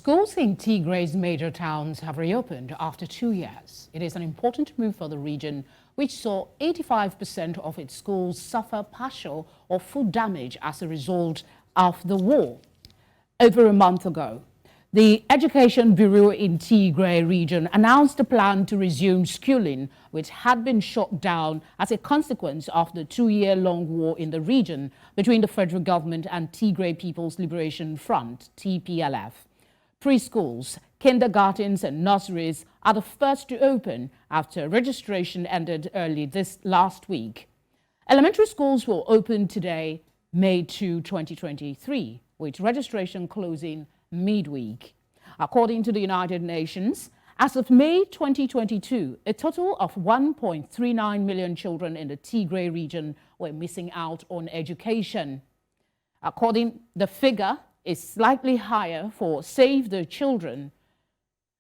Schools in Tigray's major towns have reopened after 2 years. It is an important move for the region, which saw 85% of its schools suffer partial or full damage as a result of the war. Over a month ago, the Education Bureau in Tigray region announced a plan to resume schooling, which had been shut down as a consequence of the 2-year-long war in the region between the federal government and Tigray People's Liberation Front, TPLF. Preschools, kindergartens and nurseries are the first to open after registration ended early this last week. Elementary schools will open today, May 2, 2023, with registration closing midweek. According to the United Nations, as of May 2022, a total of 1.39 million children in the Tigray region were missing out on education. The figure is slightly higher for Save the Children.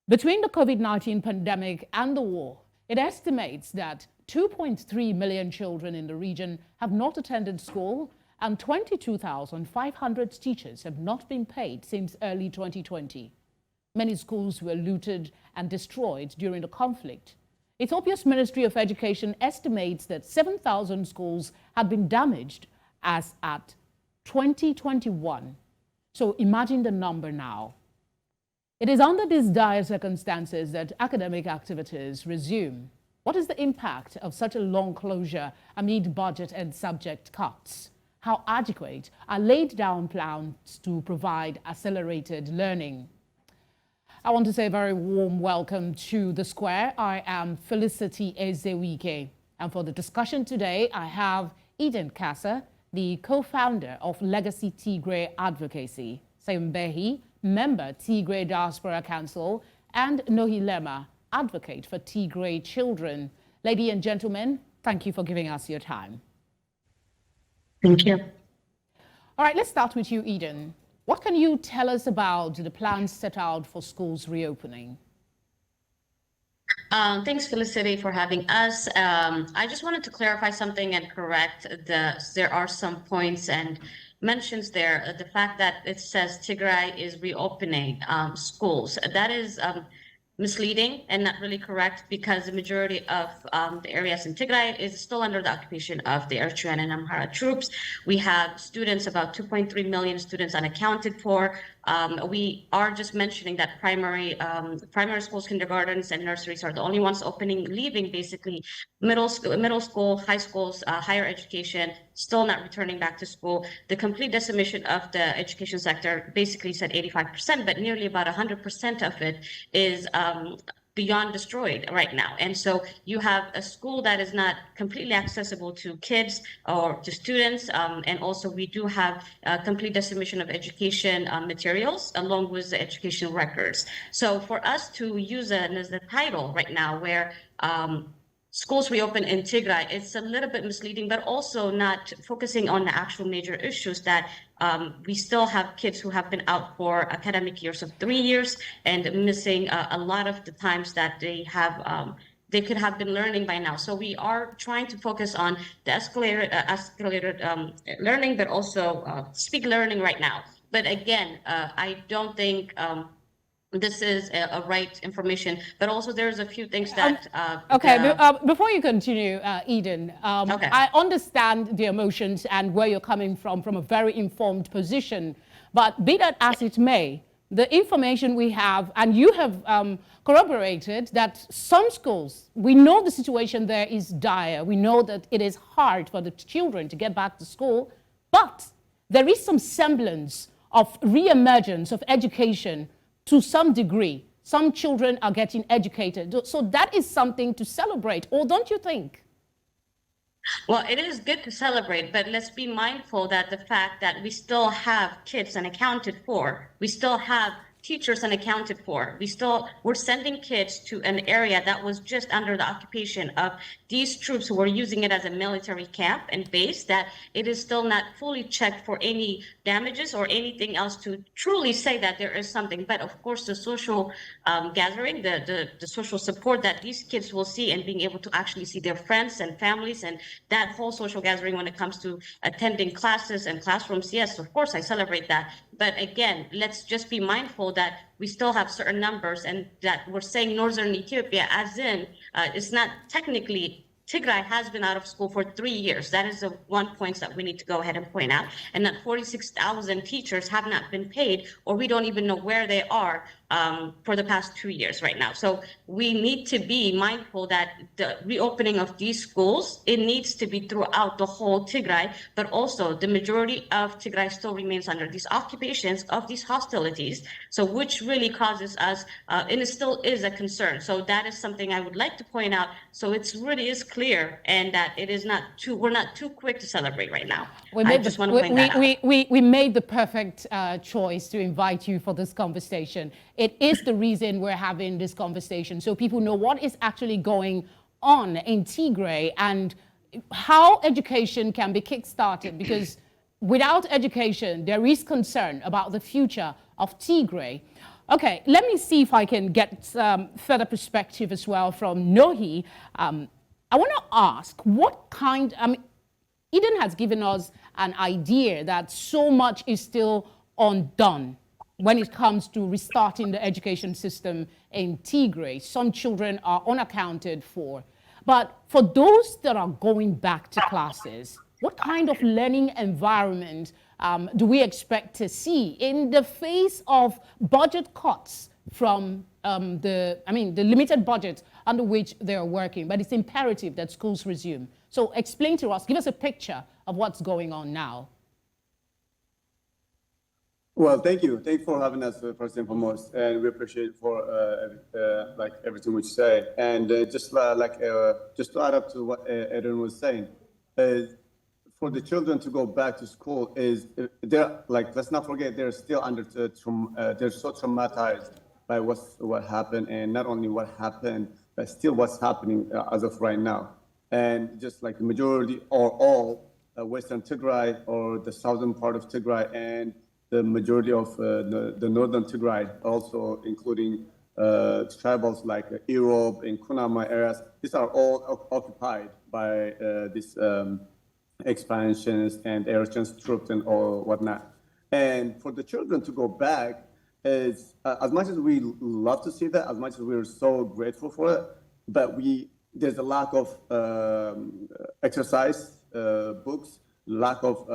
Between the COVID-19 pandemic and the war, it estimates that 2.3 million children in the region have not attended school and 22,500 teachers have not been paid since early 2020. Many schools were looted and destroyed during the conflict. Ethiopia's Ministry of Education estimates that 7,000 schools have been damaged as at 2021. So imagine the number now. It is under these dire circumstances that academic activities resume. What is the impact of such a long closure amid budget and subject cuts? How adequate are laid down plans to provide accelerated learning? I want to say a very warm welcome to The Square. I am Felicity Ezewike. And for the discussion today, I have Eden Kasa, the co-founder of Legacy Tigray Advocacy, Sayumbehi, member Tigray Diaspora Council, and Nohilema, advocate for Tigray children. Ladies and gentlemen, thank you for giving us your time. Thank you. All right, let's start with you, Eden. What can you tell us about the plans set out for schools reopening? Thanks, Felicity, for having us. I just wanted to clarify something and correct there are some points and mentions there. The fact that it says Tigray is reopening schools, that is misleading and not really correct, because the majority of the areas in Tigray is still under the occupation of the Eritrean and Amhara troops. We have students, about 2.3 million students unaccounted for. We are just mentioning that primary schools, kindergartens, and nurseries are the only ones opening, leaving basically middle school, high schools, higher education, still not returning back to school. The complete decimation of the education sector basically said 85%, but nearly about 100% of it is beyond destroyed right now. And so you have a school that is not completely accessible to kids or to students. And also we do have complete decimation of education materials along with the education records. So for us to use it as the title right now, where schools reopen in Tigray, it's a little bit misleading, but also not focusing on the actual major issues that we still have kids who have been out for academic years of 3 years and missing a lot of the times that they have they could have been learning by now. So we are trying to focus on the escalated learning, but also speed learning right now. But again, I don't think this is a right information, but also there's a few things that... Before you continue, Eden, okay. I understand the emotions and where you're coming from a very informed position, but be that as it may, the information we have, and you have corroborated that some schools, we know the situation there is dire. We know that it is hard for the children to get back to school, but there is some semblance of re-emergence of education to some degree. Some children are getting educated. So that is something to celebrate, or don't you think? Well, it is good to celebrate, but let's be mindful that the fact that we still have kids unaccounted for, we still have teachers unaccounted for. We're sending kids to an area that was just under the occupation of these troops who were using it as a military camp and base, that it is still not fully checked for any damages or anything else to truly say that there is something. But of course, the social gathering, the social support that these kids will see, and being able to actually see their friends and families, and that whole social gathering when it comes to attending classes and classrooms, yes, of course, I celebrate that. But again, let's just be mindful mindful that we still have certain numbers, and that we're saying northern Ethiopia, as in it's not technically. Tigray has been out of school for 3 years. That is the one point that we need to go ahead and point out. And that 46,000 teachers have not been paid, or we don't even know where they are for the past 2 years right now. So we need to be mindful that the reopening of these schools, it needs to be throughout the whole Tigray, but also the majority of Tigray still remains under these occupations of these hostilities. So which really causes us, and it still is a concern. So that is something I would like to point out. So it really is clear, and that it is not too, we're not too quick to celebrate right now. I just want to point that out. We made the perfect choice to invite you for this conversation. It is the reason we're having this conversation, so people know what is actually going on in Tigray and how education can be kickstarted, because without education, there is concern about the future of Tigray. Okay, let me see if I can get further perspective as well from Nohi. I want to ask what kind, Eden has given us an idea that so much is still undone when it comes to restarting the education system in Tigray. Some children are unaccounted for. But for those that are going back to classes, what kind of learning environment do we expect to see in the face of budget cuts from the limited budget under which they are working? But it's imperative that schools resume. So explain to us, give us a picture of what's going on now. Well, thank you. Thank you for having us first and foremost, and we appreciate for like everything we say. And just to add up to what Eden was saying, for the children to go back to school is they're like, let's not forget, they're still under they're so traumatized by what happened, and not only what happened, but still what's happening as of right now. And just like the majority or all Western Tigray or the southern part of Tigray and the majority of the northern Tigray, also including tribals like Europe and Kunama areas, these are all occupied by these expansions and Eritrean troops and all whatnot. And for the children to go back, is as much as we love to see that, as much as we're so grateful for it, but there's a lack of exercise books, lack of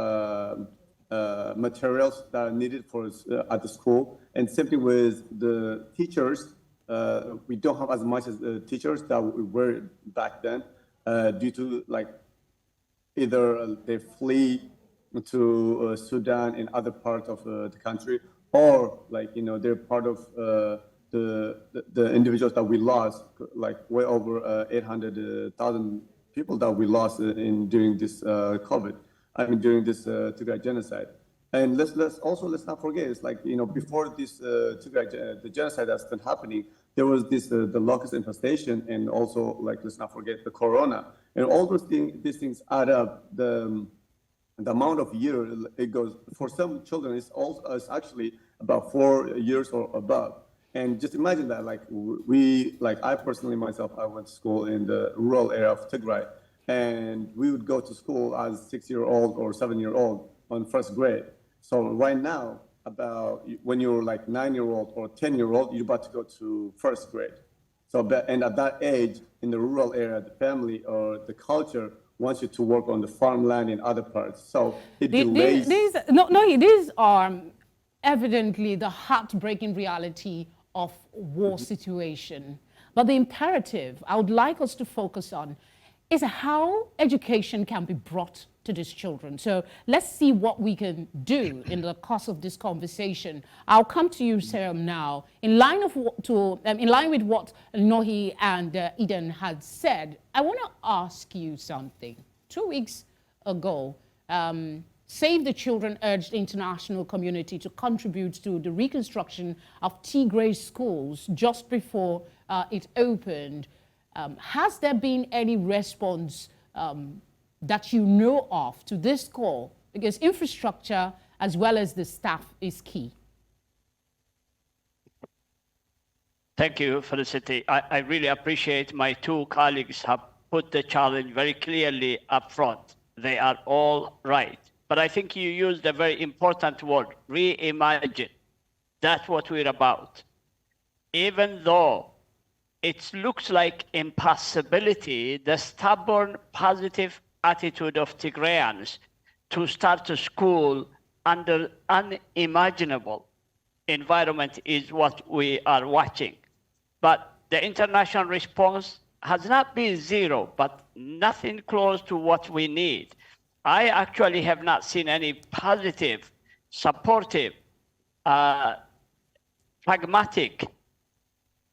materials that are needed for at the school, and simply with the teachers, we don't have as much as the teachers that we were back then, due to like either they flee to Sudan and other parts of the country, or like they're part of the individuals that we lost, like way over 800,000 people that we lost during this COVID. During this Tigray genocide. And let's not forget, it's like, before this Tigray, the genocide that's been happening, there was this, the locust infestation, and also, like, let's not forget the corona. And all these things add up. The amount of years it goes, for some children, it's actually about 4 years or above. And just imagine that, like, I personally myself, I went to school in the rural area of Tigray. And we would go to school as 6-year-old or 7-year-old on first grade. So right now, when you're like 9-year-old or 10-year-old, you're about to go to first grade. And at that age, in the rural area, the family or the culture wants you to work on the farmland in other parts. So it delays. These are evidently the heartbreaking reality of war situation. But the imperative I would like us to focus on is how education can be brought to these children. So let's see what we can do in the course of this conversation. I'll come to you, Sam, now. In line with what Nohi and Eden had said, I want to ask you something. 2 weeks ago, Save the Children urged the international community to contribute to the reconstruction of Tigray schools just before it opened. Has there been any response that you know of to this call? Because infrastructure as well as the staff is key. Thank you, Felicity. I really appreciate my two colleagues have put the challenge very clearly up front. They are all right. But I think you used a very important word, reimagine. That's what we're about. Even though it looks like impossibility, the stubborn positive attitude of Tigrayans to start a school under unimaginable environment is what we are watching. But the international response has not been zero, but nothing close to what we need. I actually have not seen any positive, supportive, pragmatic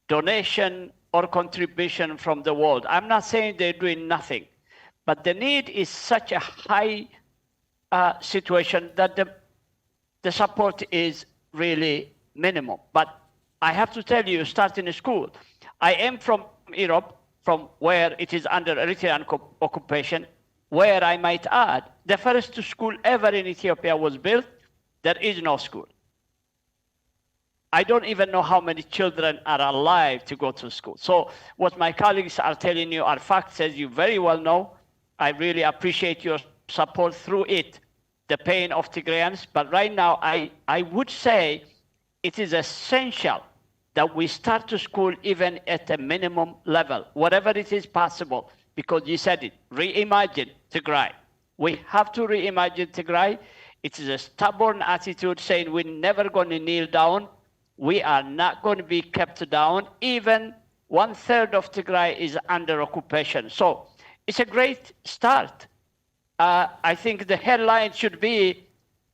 donation or contribution from the world. I'm not saying they're doing nothing, but the need is such a high situation that the support is really minimum. But I have to tell you, starting a school, I am from Europe, from where it is under Eritrean occupation, where I might add, the first school ever in Ethiopia was built. There is no school. I don't even know how many children are alive to go to school. So what my colleagues are telling you are facts, as you very well know. I really appreciate your support through it, the pain of Tigrayans. But right now, I would say it is essential that we start to school even at a minimum level, whatever it is possible, because you said it, reimagine Tigray. We have to reimagine Tigray. It is a stubborn attitude saying we're never going to kneel down. We are not going to be kept down. Even 1/3 of Tigray is under occupation. So it's a great start. I think the headline should be,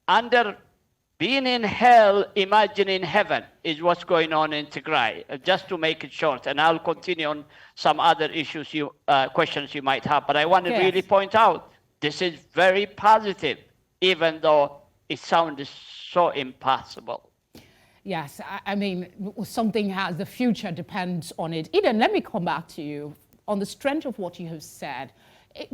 under being in hell, imagining heaven, is what's going on in Tigray, just to make it short. And I'll continue on some other issues, questions you might have. But I want to really point out, this is very positive, even though it sounds so impossible. Yes, I mean, something has, the future depends on it. Eden, let me come back to you on the strength of what you have said.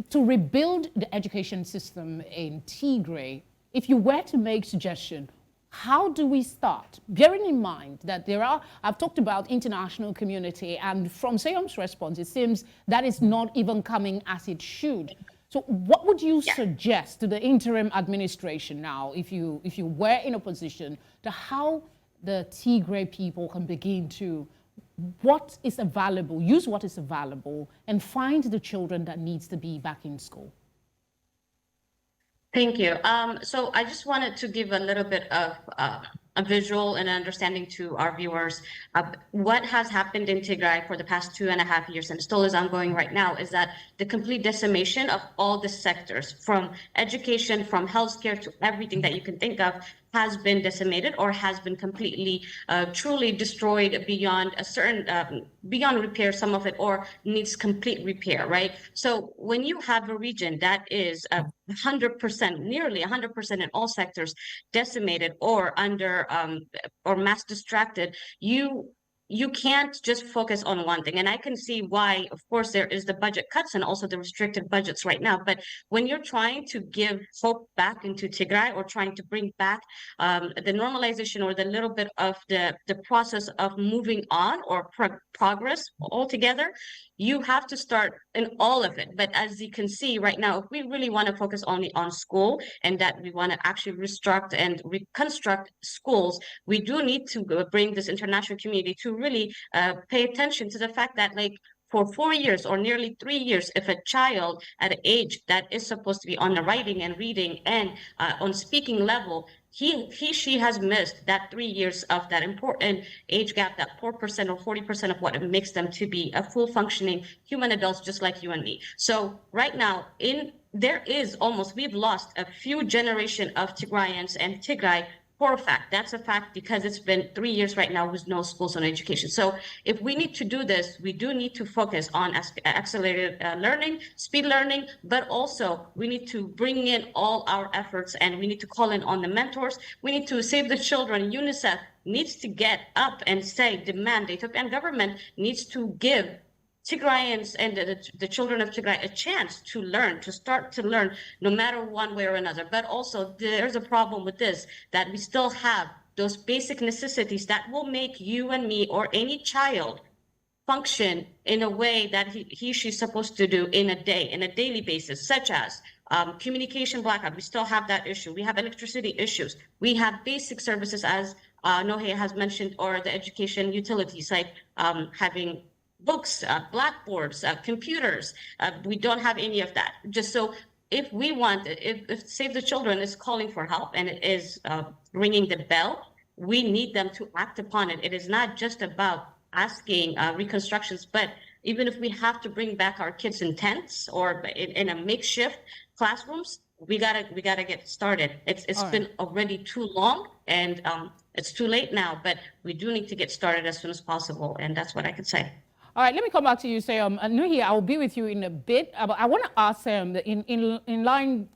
To rebuild the education system in Tigray, if you were to make suggestion, how do we start? Bearing in mind that I've talked about international community, and from Seyum's response, it seems that is not even coming as it should. So what would you suggest to the interim administration now, if you were in a position, to how the Tigray people can begin to what is available, use what is available, and find the children that needs to be back in school? Thank you. So I just wanted to give a little bit of a visual and understanding to our viewers. What has happened in Tigray for the past 2.5 years, and still is ongoing right now, is that the complete decimation of all the sectors, from education, from healthcare, to everything that you can think of, has been decimated or has been completely, truly destroyed beyond a certain, beyond repair, some of it, or needs complete repair, right? So when you have a region that is 100%, nearly 100% in all sectors decimated or under, or mass distracted, you can't just focus on one thing. And I can see why, of course, there is the budget cuts and also the restricted budgets right now. But when you're trying to give hope back into Tigray, or trying to bring back the normalization, or the little bit of the process of moving on, or progress altogether, you have to start in all of it. But as you can see right now, if we really want to focus only on school, and that we want to actually restructure and reconstruct schools, we do need to bring this international community to really pay attention to the fact that, like, for 4 years or nearly 3 years, if a child at an age that is supposed to be on the writing and reading and on speaking level, she has missed that 3 years of that important age gap, that 4% or 40% of what it makes them to be a full functioning human adults, just like you and me. So right now, we've lost a few generation of Tigrayans and Tigray. For a fact, that's a fact, because it's been 3 years right now with no schools and education. So if we need to do this, we do need to focus on accelerated learning, speed learning, but also we need to bring in all our efforts, and we need to call in on the mentors. We need to save the children. UNICEF needs to get up and demand, the Ethiopian government needs to give Tigrayans and the children of Tigray a chance to learn, to start to learn, no matter one way or another. But also, there's a problem with this, that we still have those basic necessities that will make you and me, or any child, function in a way that she's supposed to do in a daily basis, such as communication blackout. We still have that issue. We have electricity issues. We have basic services as Nohe has mentioned, or the education utilities, like having books, blackboards, computers. We don't have any of that. Just so if we want, if Save the Children is calling for help and it is ringing the bell, we need them to act upon it. It is not just about asking reconstructions, but even if we have to bring back our kids in tents or in a makeshift classrooms, we gotta get started. It's been already too long, and it's too late now, but we do need to get started as soon as possible, and that's what I could say. All right, let me come back to you, Sayom. Nuhi, I will be with you in a bit, but I want to ask in line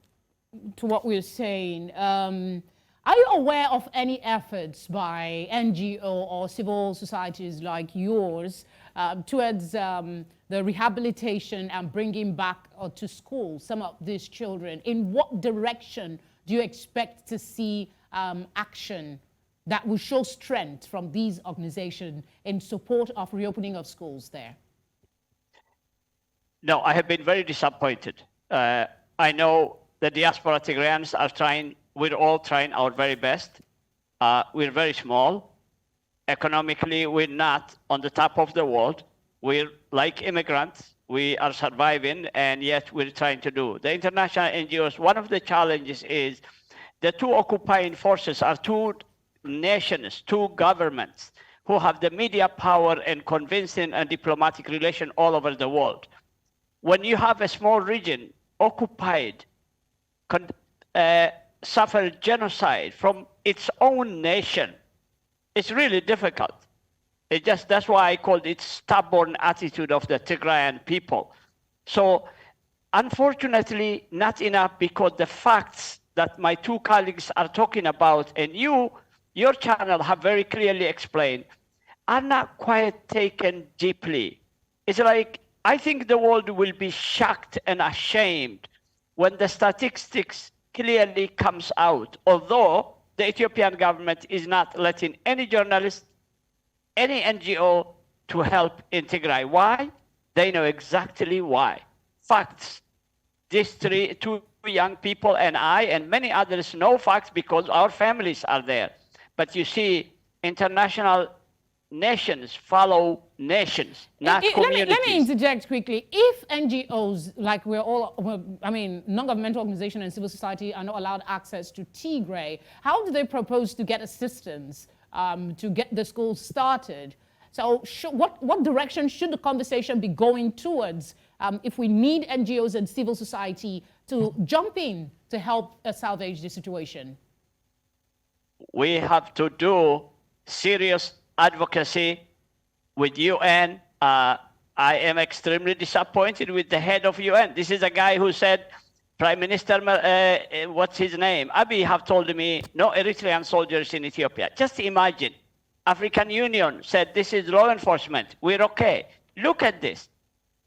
to what we're saying, are you aware of any efforts by NGO or civil societies like yours towards the rehabilitation and bringing back to school some of these children? In what direction do you expect to see action that will show strength from these organizations in support of reopening of schools there? No, I have been very disappointed. I know the diaspora Tigrayans are trying, we're all trying our very best. We're very small. Economically, we're not on the top of the world. We're like immigrants. We are surviving, and yet we're trying to do. The international NGOs, one of the challenges is the two occupying forces are two nations, two governments who have the media power and convincing and diplomatic relation all over the world. When you have a small region occupied, suffer genocide from its own nation, it's really difficult. That's why I called it stubborn attitude of the Tigrayan people. So unfortunately, not enough, because the facts that my two colleagues are talking about, and your channel have very clearly explained, are not quite taken deeply. It's like, I think the world will be shocked and ashamed when the statistics clearly comes out, although the Ethiopian government is not letting any journalist, any NGO to help in Tigray. Why? They know exactly why. Facts. These two young people and I and many others know facts because our families are there. But you see, international nations follow nations, not communities. Let me interject quickly. If NGOs, like non-governmental organizations and civil society, are not allowed access to Tigray, how do they propose to get assistance to get the schools started? So what direction should the conversation be going towards if we need NGOs and civil society to jump in to help salvage the situation? We have to do serious advocacy with UN. I am extremely disappointed with the head of UN. This is a guy who said, Prime Minister, what's his name? Abiy have told me, no Eritrean soldiers in Ethiopia. Just imagine, African Union said this is law enforcement, we're okay. Look at this.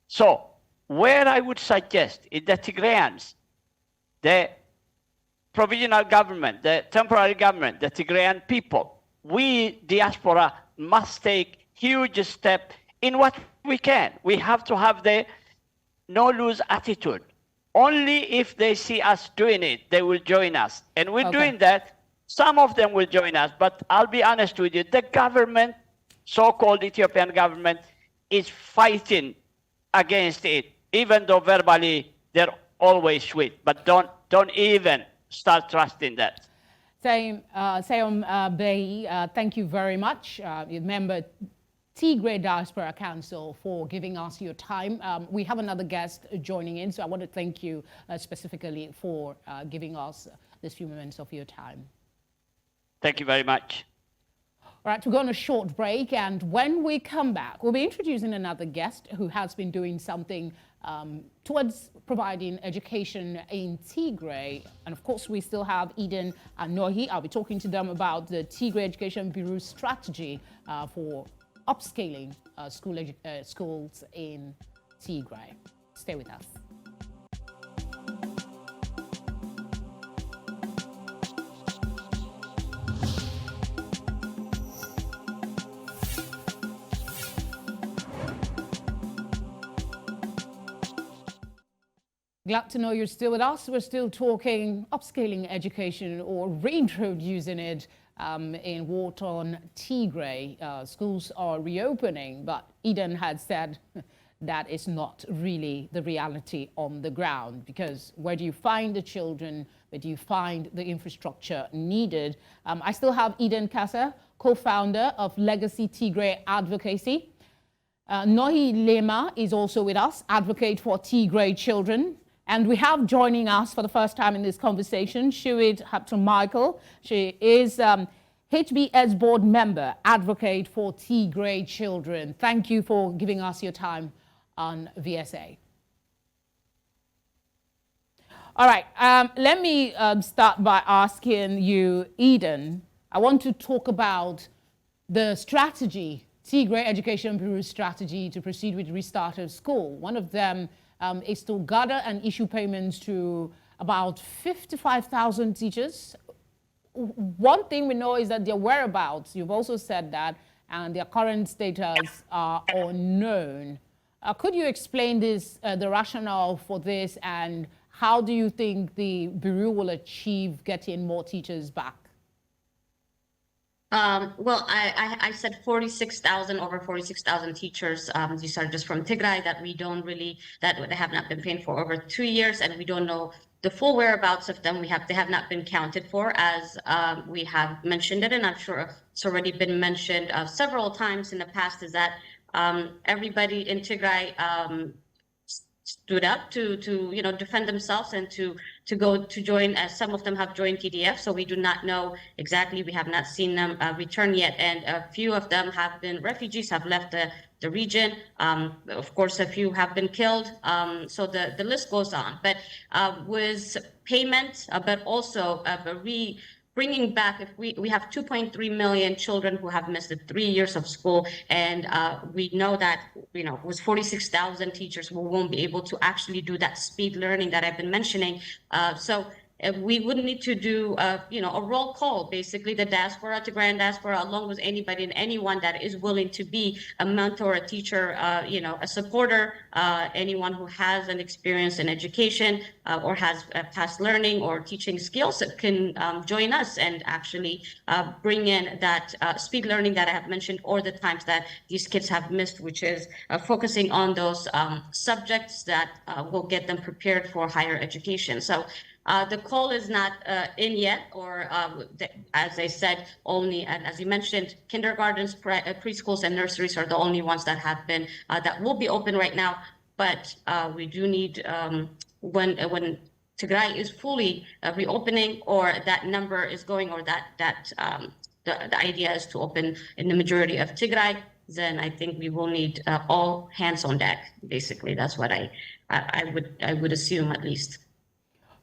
So, where I would suggest is the Tigrayans, the provisional government, the temporary government, the Tigrayan people, we diaspora must take huge step in what we can. We have to have the no-lose attitude. Only if they see us doing it, they will join us. And we're doing that. Some of them will join us, but I'll be honest with you, the government, so-called Ethiopian government, is fighting against it, even though verbally they're always sweet. But don't even start trusting that. Sayom Bey, thank you very much. Member Tigray Diaspora Council, for giving us your time. We have another guest joining in, so I want to thank you specifically for giving us this few moments of your time. Thank you very much. All right, we're going on a short break, and when we come back, we'll be introducing another guest who has been doing something towards providing education in Tigray. And of course, we still have Eden and Nohi. I'll be talking to them about the Tigray Education Bureau strategy for upscaling schools in Tigray. Stay with us. Glad to know you're still with us. We're still talking upscaling education, or reintroducing it in war-torn Tigray. Schools are reopening, but Eden had said that is not really the reality on the ground, because where do you find the children? Where do you find the infrastructure needed? I still have Eden Kasa, co-founder of Legacy Tigray Advocacy. Nohi Lema is also with us, advocate for Tigray children. And we have joining us for the first time in this conversation, Shuid Hapton-Michael. She is HBS board member, advocate for Tigray children. Thank you for giving us your time on VSA. All right, let me start by asking you, Eden, I want to talk about the strategy, Tigray Education Bureau's strategy to proceed with restart of school. One of them is to gather and issue payments to about 55,000 teachers. One thing we know is that their whereabouts, you've also said that, and their current status are unknown. Could you explain this, the rationale for this, and how do you think the Bureau will achieve getting more teachers back? Well, I said 46,000, over 46,000 teachers. These are just from Tigray that we don't really, that they have not been paying for over 2 years, and we don't know the full whereabouts of them. They have not been counted for, as we have mentioned it, and I'm sure it's already been mentioned several times in the past, is that everybody in Tigray stood up to defend themselves and to go to join, as some of them have joined TDF. So we do not know exactly. We have not seen them return yet, and a few of them have been refugees, have left the region. Of course, a few have been killed. So the list goes on. But with payment, but also bringing back, if we have 2.3 million children who have missed the 3 years of school, and we know that with 46,000 teachers, we won't be able to actually do that speed learning that I've been mentioning. So we would need to do a roll call, basically the diaspora, Tigrayan diaspora, along with anybody and anyone that is willing to be a mentor, a teacher, a supporter, anyone who has an experience in education or has past learning or teaching skills that can join us and actually bring in that speed learning that I have mentioned, or the times that these kids have missed, which is focusing on those subjects that will get them prepared for higher education. So the call is not in yet, or as I said, only, and as you mentioned, kindergartens, preschools, and nurseries are the only ones that have been, that will be open right now. But we do need, when Tigray is fully reopening, or that number is going, or the idea is to open in the majority of Tigray, then I think we will need all hands on deck. Basically, that's what I would assume, at least.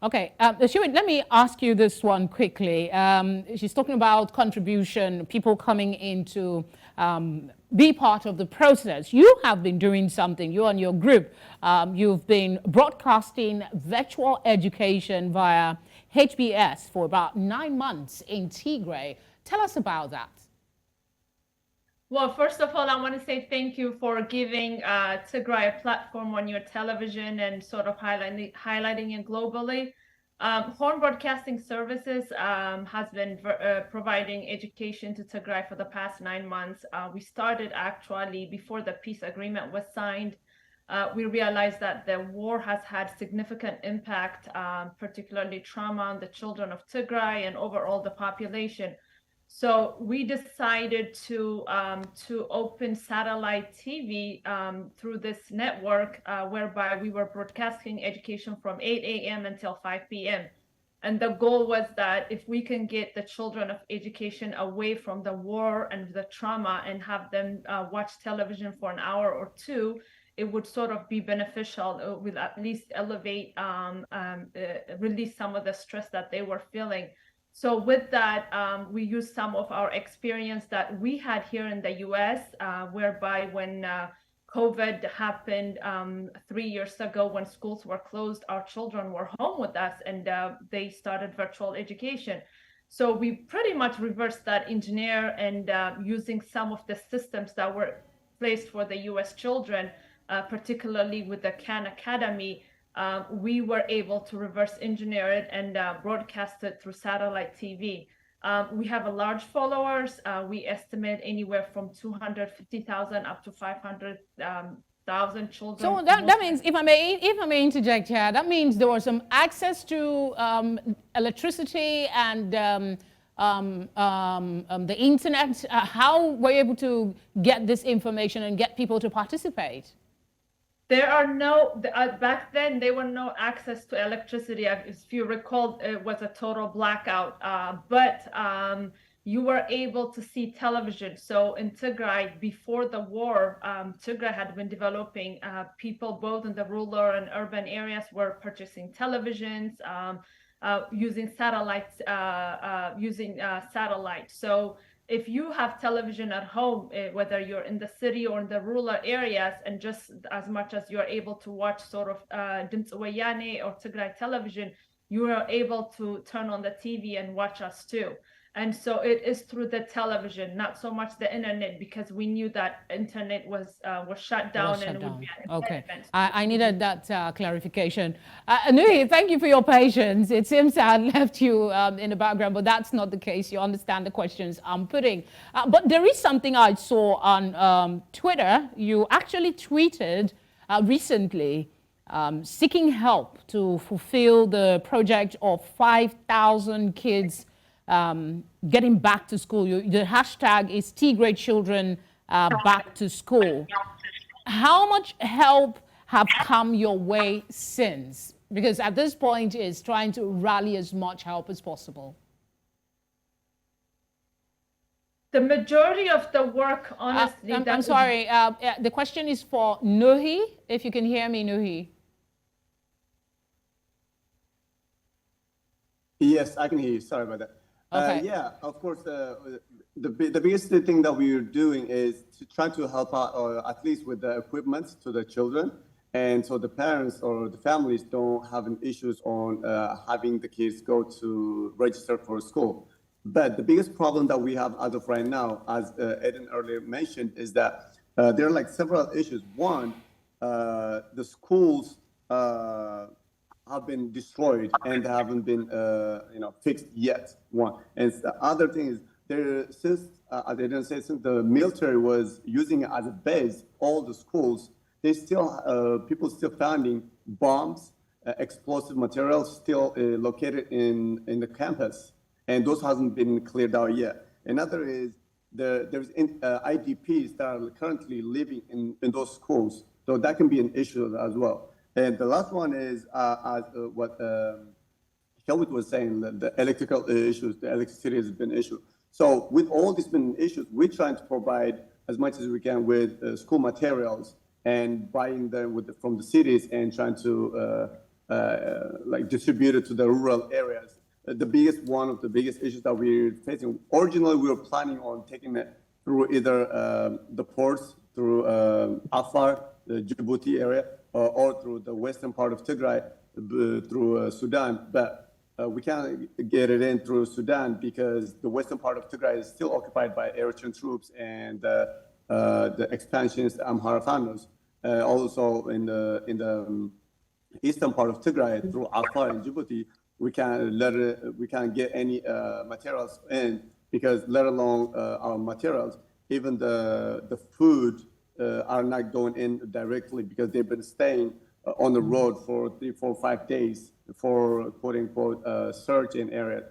Okay, Shuid, let me ask you this one quickly. She's talking about contribution, people coming in to be part of the process. You have been doing something, you and your group, you've been broadcasting virtual education via HBS for about 9 months in Tigray. Tell us about that. Well, first of all, I want to say thank you for giving Tigray a platform on your television and sort of highlighting it globally. Horn Broadcasting Services has been providing education to Tigray for the past 9 months. We started actually before the peace agreement was signed. We realized that the war has had significant impact, particularly trauma on the children of Tigray and overall the population. So we decided to open satellite TV through this network, whereby we were broadcasting education from 8 a.m. until 5 p.m. And the goal was that if we can get the children of education away from the war and the trauma and have them watch television for an hour or two, it would sort of be beneficial. It would at least elevate, release some of the stress that they were feeling. So with that, we used some of our experience that we had here in the US, whereby when COVID happened 3 years ago, when schools were closed, our children were home with us, and they started virtual education. So we pretty much reversed that engineer, and using some of the systems that were placed for the US children, particularly with the Khan Academy, we were able to reverse engineer it and broadcast it through satellite TV. We have a large followers. We estimate anywhere from 250,000 up to 500,000 children. So that means, if I may interject here, that means there was some access to electricity and the internet. How were you able to get this information and get people to participate? There are no, back then, there were no access to electricity. If you recall, it was a total blackout, but you were able to see television. So in Tigray, before the war, Tigray had been developing. People both in the rural and urban areas were purchasing televisions, using satellites, satellite. So if you have television at home, whether you're in the city or in the rural areas, and just as much as you're able to watch sort of Dimtz Wayane or Tigray television, you are able to turn on the TV and watch us too. And so it is through the television, not so much the internet, because we knew that internet was shut down and would be an impediment. I needed that clarification. Nui, thank you for your patience. It seems I left you in the background, but that's not the case. You understand the questions I'm putting. But there is something I saw on Twitter. You actually tweeted recently seeking help to fulfill the project of 5,000 kids getting back to school. The hashtag is Tigray children back to school. How much help have come your way since? Because at this point, it's trying to rally as much help as possible. The majority of the work, honestly... I'm sorry, the question is for Nuhi, if you can hear me, Nuhi. Yes, I can hear you. Sorry about that. Okay. Yeah, of course, the biggest thing that we're doing is to try to help out, or at least with the equipment to the children. And so the parents or the families don't have any issues on having the kids go to register for school. But the biggest problem that we have as of right now, as Eden earlier mentioned, is that there are like several issues. One, the schools have been destroyed and haven't been fixed yet. One, and the other thing is since as I didn't say, since the military was using it as a base, all the schools, they still people still finding bombs, explosive materials still located in the campus, and those hasn't been cleared out yet. Another is there's IDPs that are currently living in those schools, so that can be an issue as well. And the last one is what Kelvin was saying, the electrical issues, the electricity has been an issue. So with all these been issues, we're trying to provide as much as we can with school materials and buying them from the cities and trying to distribute it to the rural areas. One of the biggest issues that we're facing, originally we were planning on taking it through either the ports, through Afar, the Djibouti area, or through the western part of Tigray, through Sudan, but we can't get it in through Sudan because the western part of Tigray is still occupied by Eritrean troops and the expansionist Amhara farmers. Also in the eastern part of Tigray, through Afar and Djibouti, we can't get any materials in, because let alone our materials, even the food are not going in directly because they've been staying on the road for 3, 4, 5 days for quote unquote searching area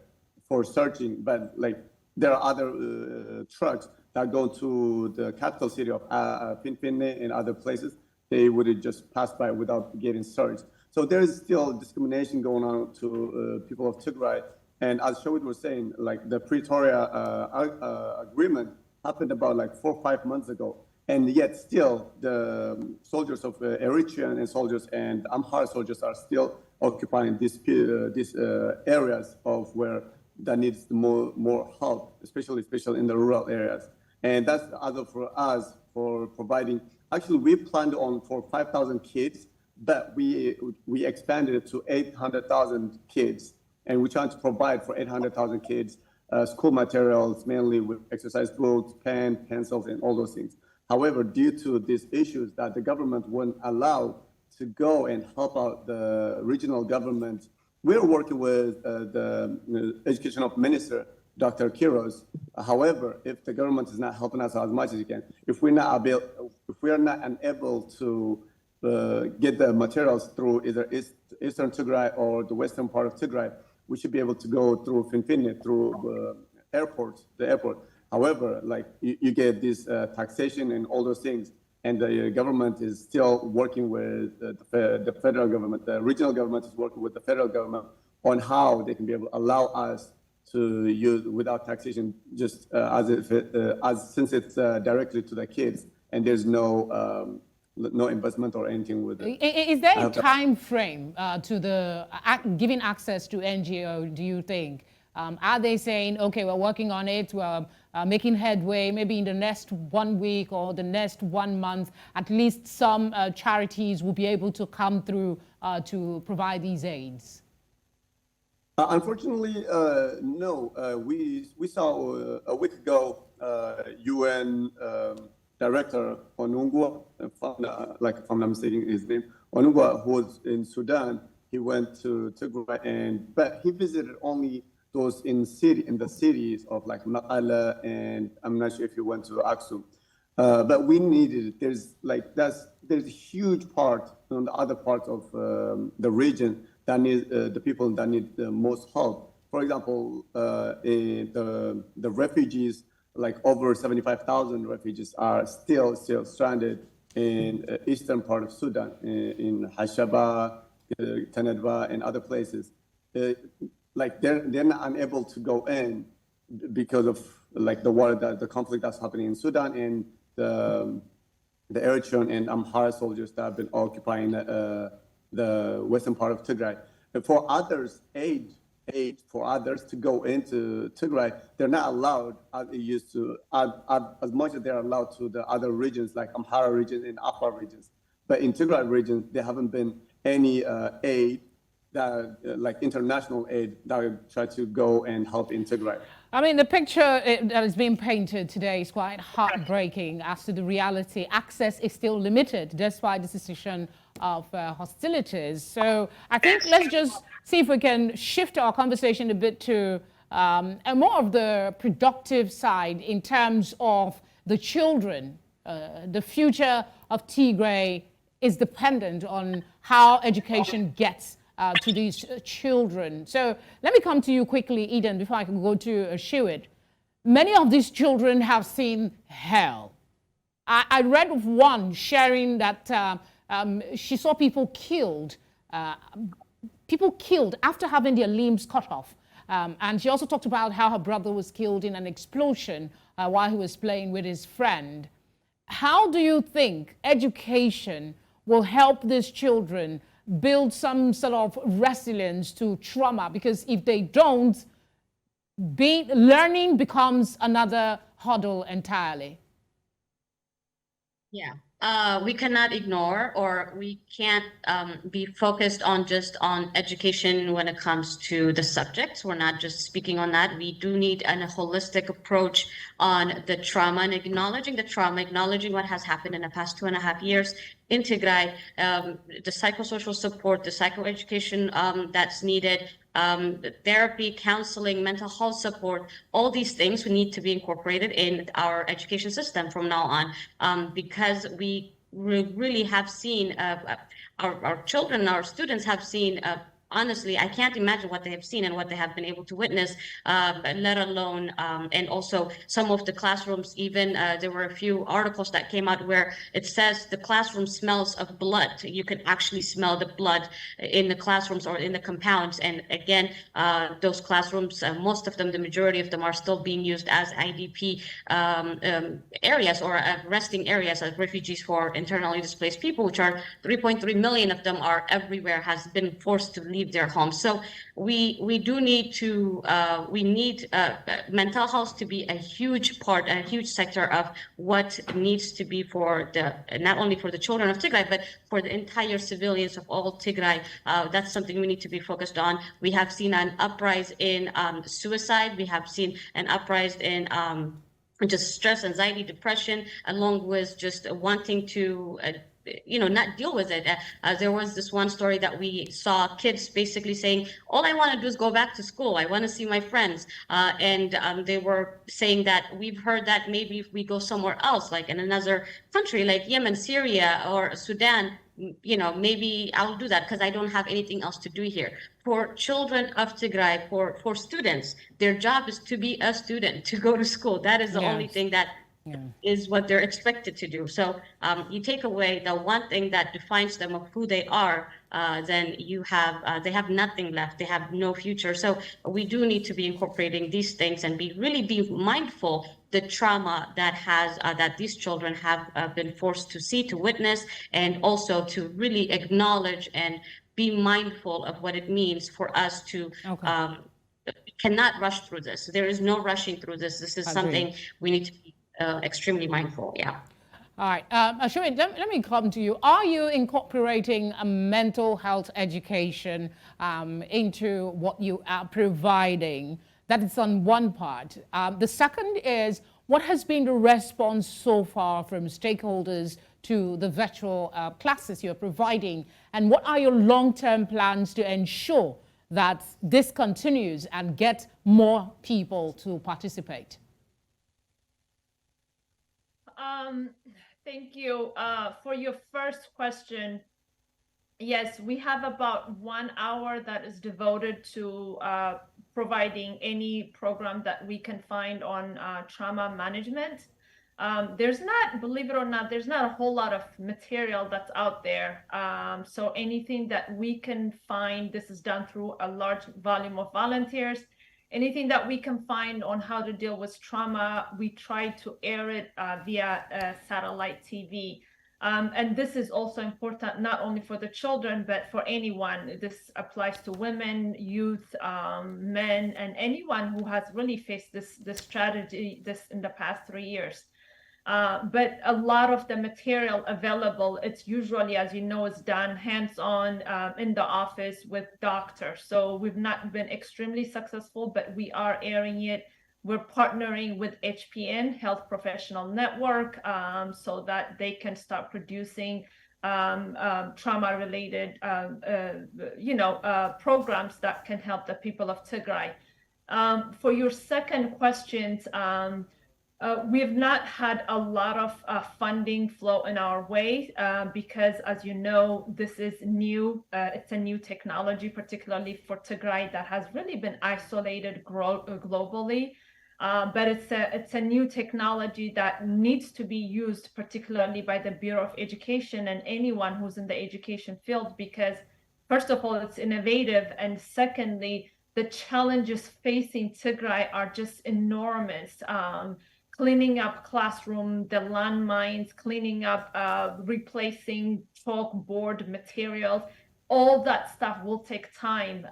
for searching. But like there are other trucks that go to the capital city of Finfinne and other places. They would just pass by without getting searched. So there is still discrimination going on to people of Tigray. And as Shawit was saying, like the Pretoria agreement happened about like 4 or 5 months ago. And yet still the soldiers of Eritrean and soldiers and Amhara soldiers are still occupying these areas of where that needs more help, especially in the rural areas. And that's other for us for providing. Actually, we planned on for 5,000 kids, but we expanded it to 800,000 kids. And we're trying to provide for 800,000 kids school materials, mainly with exercise books, pen, pencils, and all those things. However, due to these issues that the government wouldn't allow to go and help out the regional government, we're working with the educational minister Dr. Kiros. However, if the government is not helping us as much as it can, if we are not unable to get the materials through either Eastern Tigray or the western part of Tigray, we should be able to go through Finfinne, through the airport. However, like you get this taxation and all those things, and the government is still working with the federal government. The regional government is working with the federal government on how they can be able to allow us to use without taxation, just since it's directly to the kids, and there's no investment or anything with it. Is there a time frame to the giving access to NGO, do you think? Are they saying, okay, we're working on it, we're making headway, maybe in the next 1 week or the next 1 month, at least some charities will be able to come through to provide these aids? Unfortunately, no. We saw a week ago UN Director Onungwa, if I'm not mistaken his name, Onungwa, who was in Sudan. He went to Tigray, but he visited only those in the cities of like Maqala, and I'm not sure if he went to Aksum. But we needed it. There's a huge part on the other parts of the region that need the people that need the most help. For example, the refugees, like over 75,000 refugees, are still stranded in eastern part of Sudan, in Hashaba, Tanadwa, and other places. Like they're not unable to go in because of like the war, the conflict that's happening in Sudan, and the Eritrean and Amhara soldiers that have been occupying the western part of Tigray. But for others, aid for others to go into Tigray, they're not allowed as they used to, as much as they're allowed to the other regions like Amhara region and Afar regions. But in Tigray region, there haven't been any aid that like international aid that would try to go and help in Tigray. I mean, the picture that is being painted today is quite heartbreaking as to the reality. Access is still limited despite the cessation of hostilities. So I think let's just see if we can shift our conversation a bit to more of the productive side in terms of the children. The future of Tigray is dependent on how education gets to these children. So let me come to you quickly, Eden, before I can go to Shiwit. Many of these children have seen hell. I read of one sharing that she saw people killed after having their limbs cut off. And she also talked about how her brother was killed in an explosion while he was playing with his friend. How do you think education will help these children build some sort of resilience to trauma? Because if they don't, learning becomes another hurdle entirely. Yeah. We cannot ignore, or we can't be focused on just on education when it comes to the subjects. We're not just speaking on that. We do need a holistic approach on the trauma and acknowledging the trauma, acknowledging what has happened in the past 2.5 years in Tigray, the psychosocial support, the psychoeducation that's needed, therapy, counseling, mental health support, all these things we need to be incorporated in our education system from now on, because we really have seen, our children, our students have seen, honestly, I can't imagine what they have seen and what they have been able to witness, let alone, and also some of the classrooms, even there were a few articles that came out where it says the classroom smells of blood. You can actually smell the blood in the classrooms or in the compounds. And again, those classrooms, most of them, the majority of them are still being used as IDP areas or resting areas as refugees for internally displaced people, which are 3.3 million of them are everywhere, has been forced to leave their homes. So we do need to, we need mental health to be a huge part, a huge sector of what needs to be for the, not only for the children of Tigray, but for the entire civilians of all Tigray. That's something we need to be focused on. We have seen an uprise in suicide. We have seen an uprise in just stress, anxiety, depression, along with just wanting to not deal with it. There was this one story that we saw kids basically saying, all I want to do is go back to school. I want to see my friends. And they were saying that we've heard that maybe if we go somewhere else, like in another country, like Yemen, Syria, or Sudan, maybe I'll do that because I don't have anything else to do here. For children of Tigray, for students, their job is to be a student, to go to school. That is the only Yes. thing that Yeah. is what they're expected to do. So you take away the one thing that defines them of who they are, then they have nothing left. They have no future. So we do need to be incorporating these things and really be mindful the trauma that these children have been forced to see, to witness, and also to really acknowledge and be mindful of what it means for us to cannot rush through this. There is no rushing through this. This is something we need to be extremely mindful. Yeah. All right. Shirin, let me come to you. Are you incorporating a mental health education into what you are providing? That is on one part. The second is, what has been the response so far from stakeholders to the virtual classes you're providing? And what are your long-term plans to ensure that this continues and get more people to participate? Thank you. For your first question, yes, we have about 1 hour that is devoted to providing any program that we can find on trauma management. There's not, believe it or not, there's not a whole lot of material that's out there. So anything that we can find, this is done through a large volume of volunteers. Anything that we can find on how to deal with trauma, we try to air it via satellite TV. And this is also important not only for the children, but for anyone. This applies to women, youth, men, and anyone who has really faced this tragedy in the past 3 years. But a lot of the material available, it's usually, as you know, is done hands-on in the office with doctors. So we've not been extremely successful, but we are airing it. We're partnering with HPN, Health Professional Network, so that they can start producing trauma-related, programs that can help the people of Tigray. For your second question, we have not had a lot of funding flow in our way because, as you know, this is new. It's a new technology, particularly for Tigray, that has really been isolated globally. But it's a new technology that needs to be used, particularly by the Bureau of Education and anyone who's in the education field, because first of all, it's innovative, and secondly, the challenges facing Tigray are just enormous. Cleaning up classroom, the landmines, cleaning up, replacing chalkboard materials, all that stuff will take time.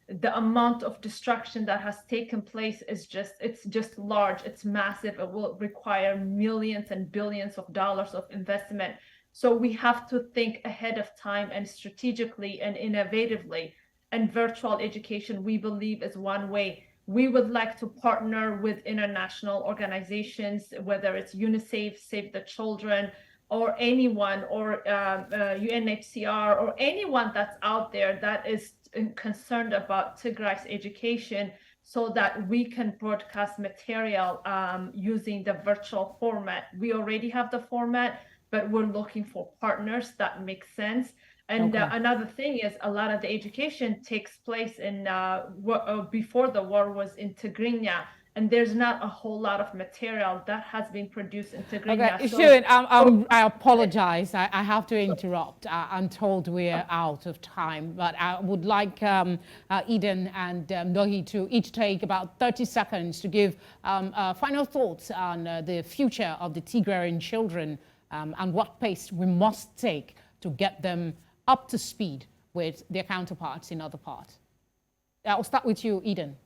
The amount of destruction that has taken place is it's just large, it's massive. It will require millions and billions of dollars of investment. So we have to think ahead of time and strategically and innovatively. And virtual education, we believe, is one way. We would like to partner with international organizations, whether it's UNICEF, Save the Children, or anyone, or UNHCR, or anyone that's out there that is concerned about Tigray's education, so that we can broadcast material using the virtual format. We already have the format, but we're looking for partners that make sense. And another thing is, a lot of the education takes place in before the war was in Tigray, and there's not a whole lot of material that has been produced in Tigray. Okay, Shirin, I apologize. I have to interrupt. I'm told we're out of time, but I would like Eden and Nohi to each take about 30 seconds to give final thoughts on the future of the Tigrayan children and what pace we must take to get them up to speed with their counterparts in other parts. I'll start with you, Eden.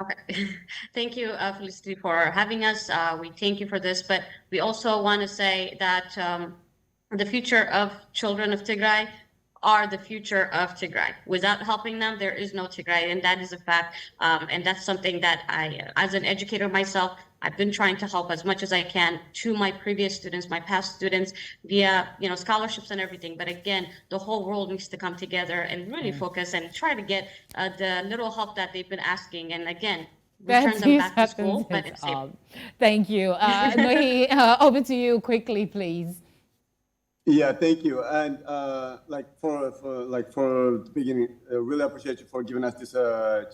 Okay, thank you, Felicity, for having us. We thank you for this, but we also want to say that the future of children of Tigray are the future of Tigray. Without helping them, there is no Tigray, and that is a fact. And that's something that I, as an educator myself, I've been trying to help as much as I can to my previous students, my past students, via scholarships and everything. But again, the whole world needs to come together and really focus and try to get the little help that they've been asking. And again, return them back to school, but it's safe. Thank you. Nohi, over to you quickly, please. Yeah, thank you. And for the beginning, really appreciate you for giving us this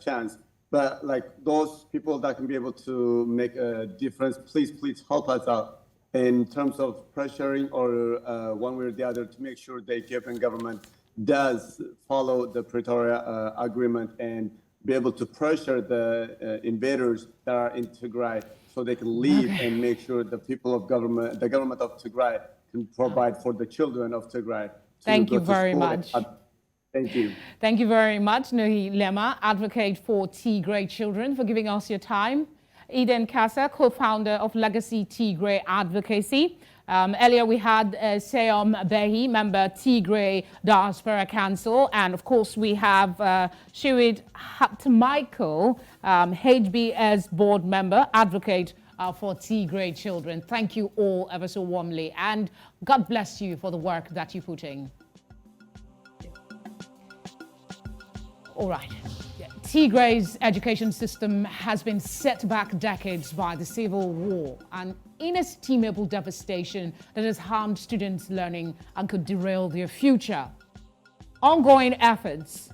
chance. But those people that can be able to make a difference, please help us out in terms of pressuring or one way or the other to make sure the Ethiopian government does follow the Pretoria Agreement and be able to pressure the invaders that are in Tigray so they can leave and make sure the government of Tigray can provide for the children of Tigray. Thank you very much. Thank you. Thank you very much, Nohi Lema, advocate for Tigray children, for giving us your time. Eden Kasa, co-founder of Legacy Tigray Advocacy. Earlier we had Seom Behi, member Tigray Diaspora Council, and of course we have Shiwit Michael, HBS board member, advocate for Tigray children. Thank you all ever so warmly, and God bless you for the work that you put in. All right. Tigray's education system has been set back decades by the civil war, an inestimable devastation that has harmed students' learning and could derail their future. Ongoing efforts,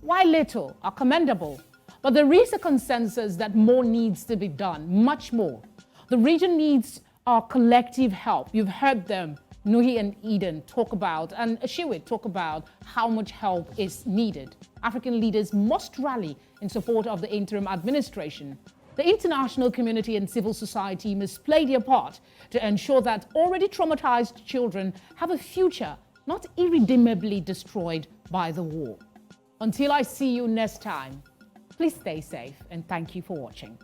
while little, are commendable, but there is a consensus that more needs to be done, much more. The region needs our collective help. You've heard them, Nohi and Eden, talk about, and Shiwit talk about how much help is needed. African leaders must rally in support of the interim administration. The international community and civil society must play their part to ensure that already traumatized children have a future not irredeemably destroyed by the war. Until I see you next time, please stay safe and thank you for watching.